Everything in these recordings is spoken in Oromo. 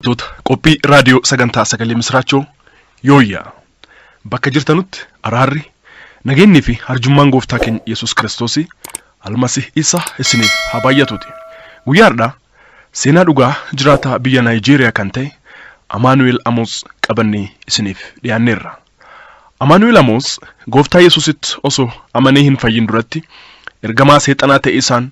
dhaggeeffattoota qophii raadiyoo sagantaa sagalee misraachoo yooyyaa bakka jirtanutti araarri nageenyi fi arjummaan gooftaa keenya Yesuus Kiristoos almasih isa isiniif haa baay'atuuti. Guyyaadhaa seenaa dhugaa jiraataa biyya Naayijeeriyaa kan ta'e Amaanu'eel Amoos qabannee isiniif dhiyaanneerra. Amaanu'eel Amoos gooftaa Yesuusitti osoo amanee hin fayyin duratti ergamaa seexanaa ta'e isaan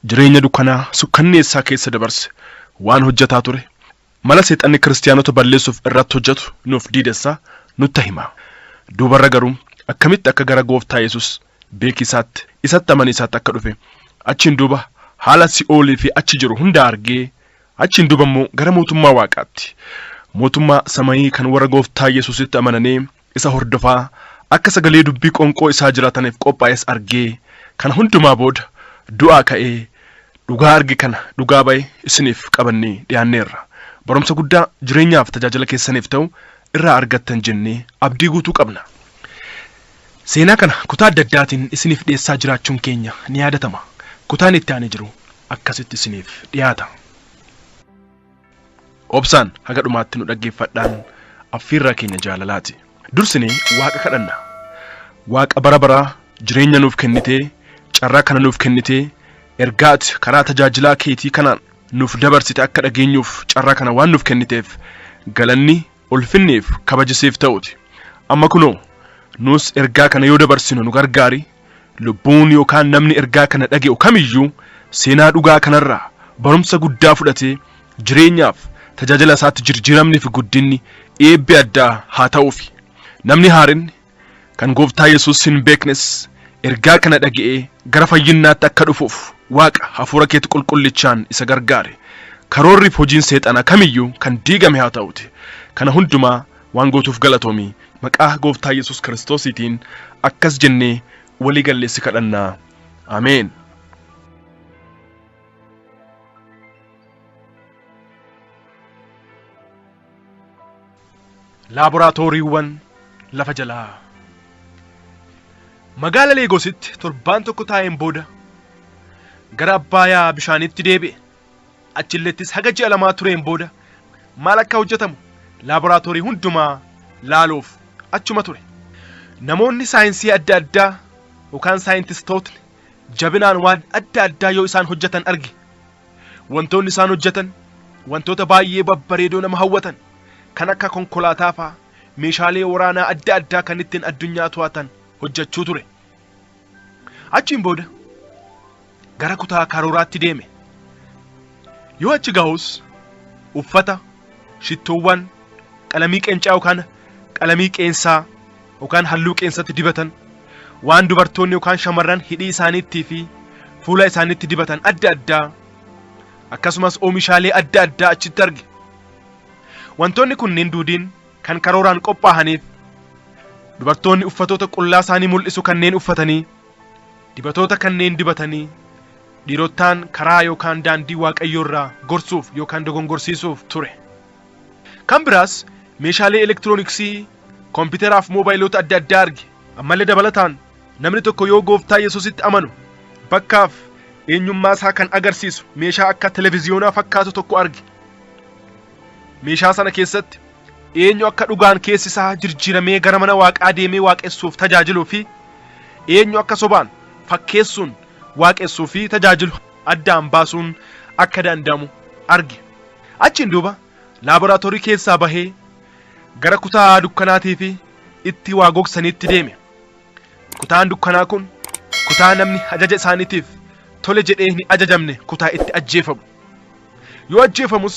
jireenya dukkanaa sukkanneessaa keessa dabarse waan hojjetaa ture. Mala seexanni kiristaanota balleessuuf irratti hojjetu nuuf diidessaa nutti hima. Duubarra garuu akkamitti akka gara gooftaa Yesuus beekisaatti isatti amaniisaatti akka dhufe achiin duuba haala si'oolii fi achi jiru hunda argee achiin duuba immoo gara mootummaa waaqaatti mootummaa samayii kan warra gooftaa Yesuusitti amananii isa hordofaa akka sagalee dubbii qonqoo isaa jiraataniif qophaa'es argee kana hundumaa booda du'aa ka'ee dhugaa arge kana dhugaa ba'e isiniif qabannee dhiyaanneerra. Barumsa guddaa jireenyaaf tajaajila keessaniif ta'u irraa argattan jennee abdii guutuu qabna. Seenaa kana kutaa adda addaatiin isiniif dhiyeessaa jiraachuun keenya ni yaadatama. Kutaan itti aanee jiru akkasitti isiniif dhiyaata. Obsaan haga dhumaatti nu dhaggeeffadhaan affeerraa keenya jaalalaati. Dursinee Waaqa kadhanna. Waaqa bara baraa jireenya nuuf kennitee carraa kana nuuf kennitee ergaati karaa tajaajilaa keetii kanaan nuuf dabarsite akka dhageenyuuf carraa kana waan nuuf kenniteef galanni ulfinneef kabajisiif ta'uuti. Amma kunoo nus ergaa kana yoo dabarsinu nu gargaari. Lubbuun yookaan namni ergaa kana dhage'u kamiyyuu seenaa dhugaa kanarraa barumsa guddaa fudhatee jireenyaaf tajaajila isaatti jijjiiramni fi guddinni eebbi addaa haa ta'uufi. Namni haarinni kan gooftaa Yesuus hin beeknes ergaa kana dhaga'ee gara fayyinnaatti akka dhufuuf Waaqa hafuura keetti qulqullichaan isa gargaare. Karoorri fi hojiin seexanaa kamiyyuu kan diigame haa ta'uuti. Kana hundumaa waan gootuuf galatoomi. Maqaa gooftaa Yesuus Kiristoosiitiin akkas jennee walii galleessi kadhannaa. Ameen. Laaboraatooriiwwan lafa jalaa. Magaala Leegositti torbaan tokko taa'een booda gara Abbaayaa bishaanitti deebi'e. Achilleettis haga ji'a lamaa tureen booda maal akka hojjetamu laaboraatoorii hundumaa laaluuf achuma ture. Namoonni saayinsii adda addaa yookaan saayintistootni jabinaan waan adda addaa yoo isaan hojjetan arge. Wantoonni isaan hojjetan wantoota baay'ee babbareedoo nama hawwatan kan akka konkolaataa fa'aa meeshaalee waraanaa adda addaa kan ittiin addunyaa to'atan hojjechuu ture. Achiin booda gara kutaa karooraatti deeme. Yoo achi gahus uffata, shittoowwan, qalamii qeencaa yookaan qalamii qeensaa yookaan halluu qeensatti dibatan waan dubartoonni yookaan shamarran hidhii isaaniitti fi fuula isaaniitti dibatan adda addaa akkasumas oomishaalee adda addaa achitti arge. Wantoonni kunneen duudiin kan karooraan qophaa'aniif dubartoonni uffatoota qullaa isaanii mul'isu kanneen uffatanii dibatoota kanneen dibatanii dhiirotaan karaa yookaan daandii waaqayyoorraa gorsuuf yookaan dogongorsiisuuf ture. Kan biraas meeshaalee elektirooniksii kompiitaraaf moobaayilota adda addaa arge. Ammallee dabalataan namni tokko yoo gooftaa Yesuusitti amanu bakkaaf eenyummaa isaa kan agarsiisu meeshaa akka televiziyoonaa fakkaatu tokko arge. Meeshaa sana keessatti eenyu akka dhugaan keessi isaa jijjiiramee gara mana waaqaa deemee waaqessuuf tajaajiluu fi eenyu akka sobaan fakkeessuun waaqessuu fi tajaajilu addaan baasuun akka danda'amu arge. Achiin duuba laaboraatoorii keessaa bahee gara kutaa dukkanaatii fi itti waa gogsaniitti deeme. Kutaan dukkanaa kun kutaa namni ajaja isaaniitiif tole jedhee hin ajajamne kutaa itti ajjeefamu. Yoo ajjeefamus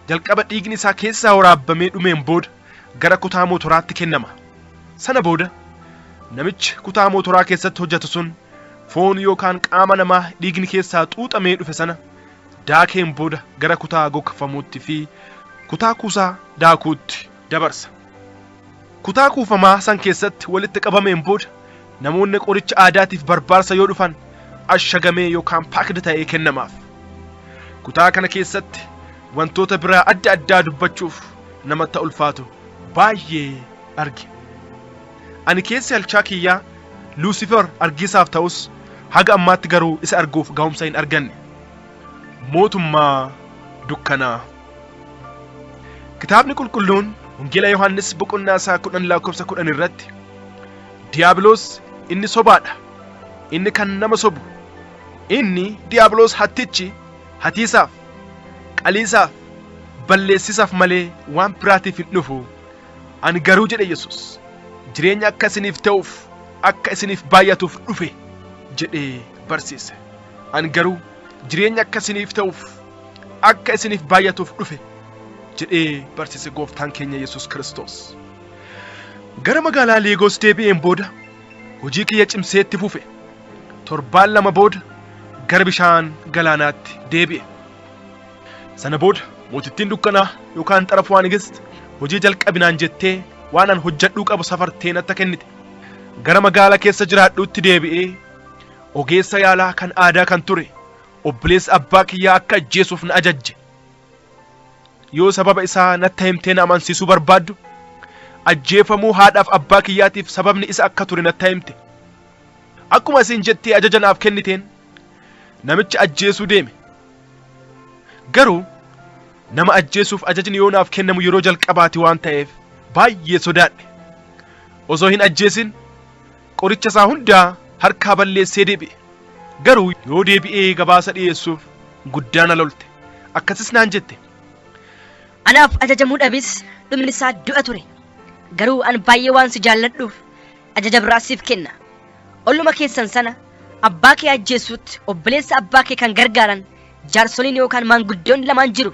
jalqaba dhiigni isaa keessaa waraabamee dhumeen booda gara kutaa mootoraatti kennama. Sana booda namichi kutaa mootoraa keessatti hojjetu sun foon yookaan qaama namaa dhiigni keessaa xuuxamee dhufe sana daakeen booda gara kutaa gogfamuutti fi kutaa kuusaa daakuutti dabarsa. Kutaa kuufamaa san keessatti walitti qabameen booda namoonni qoricha aadaatiif barbaarsa yoo dhufan ashagamee yookaan paakdi ta'ee kennamaaf. Kutaa kana keessatti wantoota biraa adda addaa dubbachuuf namatti ulfaatu baay'ee arge. Ani keessi halchaa kiyyaa Lucifer argisaaf ta'us haga ammaatti garuu isa arguuf ga'umsa hin arganne. Mootummaa dukkanaa. Kitaabni qulqulluun Wangeela Yohaannis boqonnaa isaa 10 lakkoofsa 10 irratti Diiyaabiloos inni sobaadha. Inni kan nama sobu. Inni Diiyaabiloos hattichi hatiisaaf, qaliisaaf, balleessisaaf malee waan biraatiif hin dhufu. Ani garuu jedhe Yesuus jireenya akka isiniif ta'uuf akka isiniif baay'atuuf dhufe jedhee barsiise. Ani garuu jireenya akka isiniif ta'uuf akka isiniif baay'atuuf dhufe jedhee barsiise gooftaan keenya Yesuus Kiristoos. Gara magaalaa Leegoos deebi'een booda hojii kiyya cimsee itti fufe. Torbaan 2 booda gara bishaan galaanaatti deebi'e. Sana booda mootittiin dukkanaa yookaan xarafuu Nigist hojii jalqabinaan jettee waan an hojjedhuu qabu safartee natti kennite. Gara magaalaa keessa jiraadhuutti deebi'ee ogeessa yaalaa kan aadaa kan ture obboleessa abbaa kiyyaa akka ajjeesuuf na ajajje. Yoo sababa isaa natti himtee na amansiisuu barbaaddu ajjeefamuu haadhaaf abbaa kiyyaatiif sababni isa akka ture natti himte. Akkuma isin jettee ajaja naaf kenniteen namicha ajjeesuu deeme. Garuu nama ajjeesuuf ajajni yoo naaf kennamu yeroo jalqabaati waan ta'eef baay'ee sodaadhe. Osoo hin ajjeesin qoricha isaa hundaa harkaa balleessee deebi'e. Garuu yoo deebi'ee gabaasa dhiyeessuuf guddaan alolte. Akkasis naan jette. Anaaf ajajamuu dhabis dhumni isaa du'a ture. Garuu an baay'ee waan si jaalladhuuf ajaja biraa siif kenna. Olluma keessan sana abbaa kee ajjeesuutti obboleessa abbaa kee kan gargaaran jaarsoliin yookaan maanguddoonni lamaan jiru.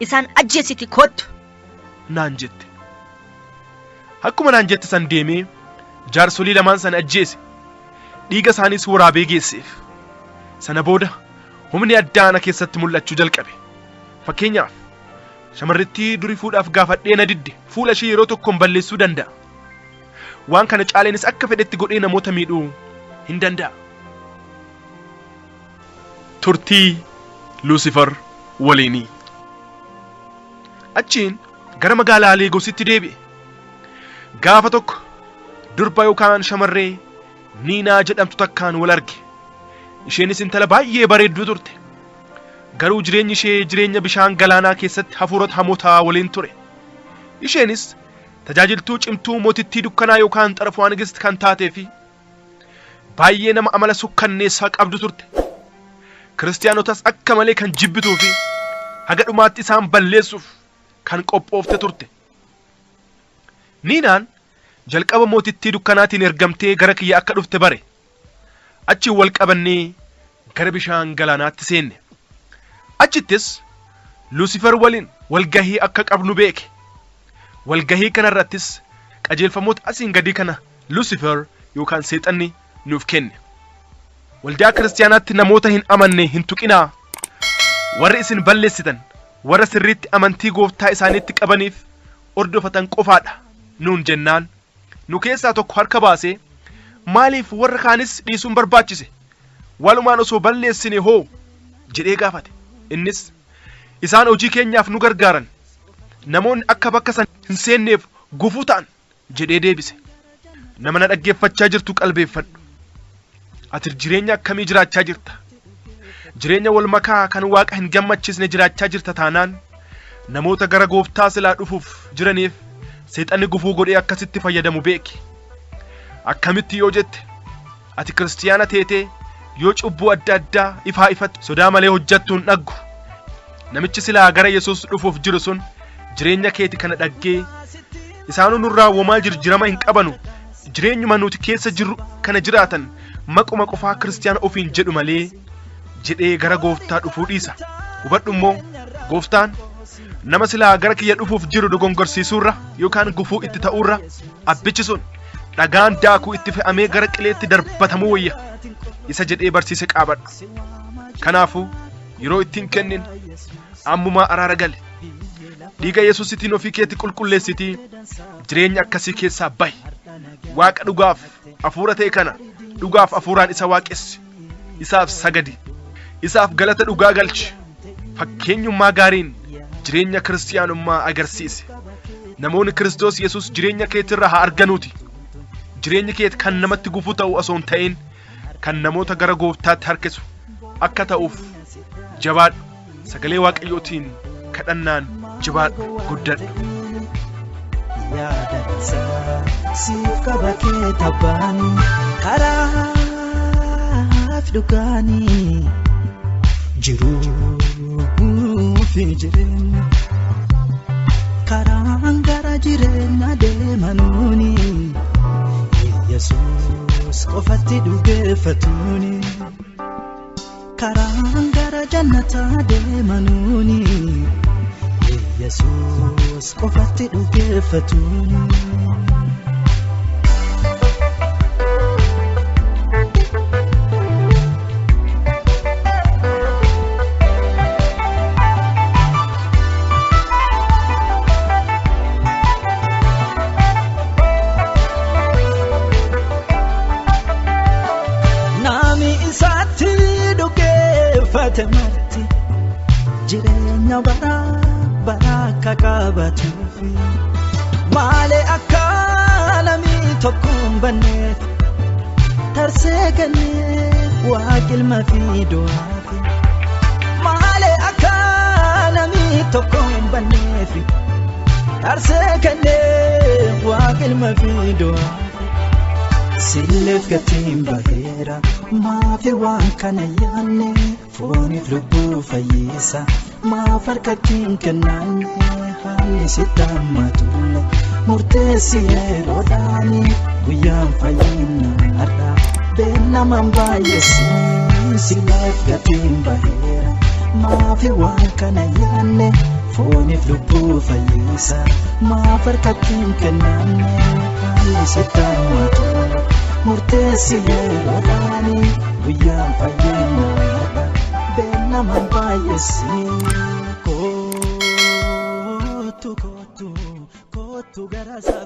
Isaan ajjeesiti kottu naan jette. Akkuma naan jette san deemee jaarsolii lamaan sana ajjeese. Dhiiga isaaniis waraabee geesseef. Sana booda humni addaa ana keessatti mul'achuu jalqabe. Fakkeenyaaf shamarrittii durii fuudhaaf gaafadhee na didde fuula ishee yeroo tokkoon balleessuu danda'a. Waan kana caaleenis akka fedhetti godhee namoota miidhuu hin danda'a. Turtii Luusifer waliinii. Achiin gara magaalaa Leegoositti deebi'e. Gaafa tokko durba yookaan shamarree Niinaa jedhamtu takkaan wal arge. Isheenis intala baay'ee bareedduu turte. Garuu jireenyi ishee jireenya bishaan galaanaa keessatti hafuurota hamootaa waliin ture. Isheenis tajaajiltuu cimtuu mootittii dukkanaa yookaan xarafuu Nigist kan taatee fi baay'ee nama amala sukkanneessaa qabdu turte. Kiristaanotas akka malee kan jibbituu fi haga dhumaatti isaan balleessuuf kan qophoofte turte. Niinaan jalqaba mootittii dukkanaatiin ergamtee gara kiyya akka dhufte bare. Achi wal qabannee gara bishaan galaanaatti seenne. Achittis Luusifer waliin walgahii akka qabnu beeke. Walgahii kanarrattis qajeelfamoota asiin gadii kana Luusifer yookaan seexanni nuuf kenne. Waldaa kiristaanaatti namoota hin amanne hin tuqinaa. Warri isin balleessitan warra sirriitti amantii gooftaa isaaniitti qabaniif ordofatan qofaadha nuun jennaan. Nu keessaa tokko harka baasee maaliif warra kaanis dhiisuun barbaachise? Walumaan osoo balleessine hoo jedhee gaafate. Innis isaan hojii keenyaaf nu gargaaran. Namoonni akka bakka san hin seenneef gufuu ta'an jedhee deebise. Nama na dhaggeeffachaa jirtu qalbeeffadhu. Ati jireenya akkamii jiraachaa jirta? Jireenya wal makaa kan Waaqa hin gammachiisne jiraachaa jirta taanaan namoota gara gooftaa silaa dhufuuf jiraniif seexanni gufuu godhee akkasitti fayyadamu beeki. Akkamitti yoo jette ati kiristiyaana teetee yoo cubbuu adda addaa ifaa ifatti sodaa malee hojjettuun dhaggu. Namichi silaa gara Yesuus dhufuuf jiru sun jireenya keeti kana dhaggee isaanuu nurraa womaa jirjirama hin qabanu jireenyuma nuti keessa jirru kana jiraatan maquma qofaa kiristiyaana ofiin jedhu malee jedhee gara gooftaa dhufuu dhiisa. Hubadhu immoo gooftaan nama silaa gara kiyya dhufuuf jiru dogongorsiisuurra yookaan gufuu itti ta'uurra abbichi sun dhagaan daakuu itti fe'amee gara qileetti darbatamuu wayya isa jedhee barsiise qaabadhu. Kanaafuu yeroo ittiin kennin ammumaa araara gali. Dhiiga Yesuusitiin ofii keetti qulqulleessitii jireenya akkasii keessaa bahi. Waaqa dhugaaf hafuura ta'e kana dhugaaf hafuuraan isa waaqessi. Isaaf sagadi. Isaaf galata dhugaa galchi. Fakkeenyummaa gaariin jireenya kiristiyaanummaa agarsiise. Namoonni Kiristoos Yesuus jireenya keetirraa haa arganuuti. Jireenyi keeti kan namatti gufuu ta'u osoo hin ta'in kan namoota gara gooftaatti harkisu akka ta'uuf jabaadhu. Sagalee Waaqayyootiin kadhannaan jabaadhu guddadhu. Yaadata siif qaba kee tabbani karaaf dhugaanii jiruuf hin jireenya karaan gara jireenya deemanuuni Yesuus qofatti dhugeeffatuuni karaan gara jannataa deemanuuni Yesuus qofatti dhugeeffatuuni. Nami isaatti dhugeeffate marti jireenya baraka qabatuufi malee akka namni tokko hin banneef tarsee kennee waaqilma fi du'aafi malee akka namni tokko hin banneef tarsee kennee waaqilma fi du'aafi Sileef gatiin baheera maafi waan kana yaanne fooniif lubbuu fayyisa maaf harkattiin kennaanne haalli sitti hammatulle murteessi yeroodhaani guyyaan fayyinnaadha beennaman baay'eessi sileef gatiin baheera maafi waan kana yaanne fooniif lubbuu fayyisa maaf harkattiin kennaanne haalli sitti hammatulle murteessi yeroodhaani guyyaan fayyinnaadha beennaman baay'eessi kootu garasaa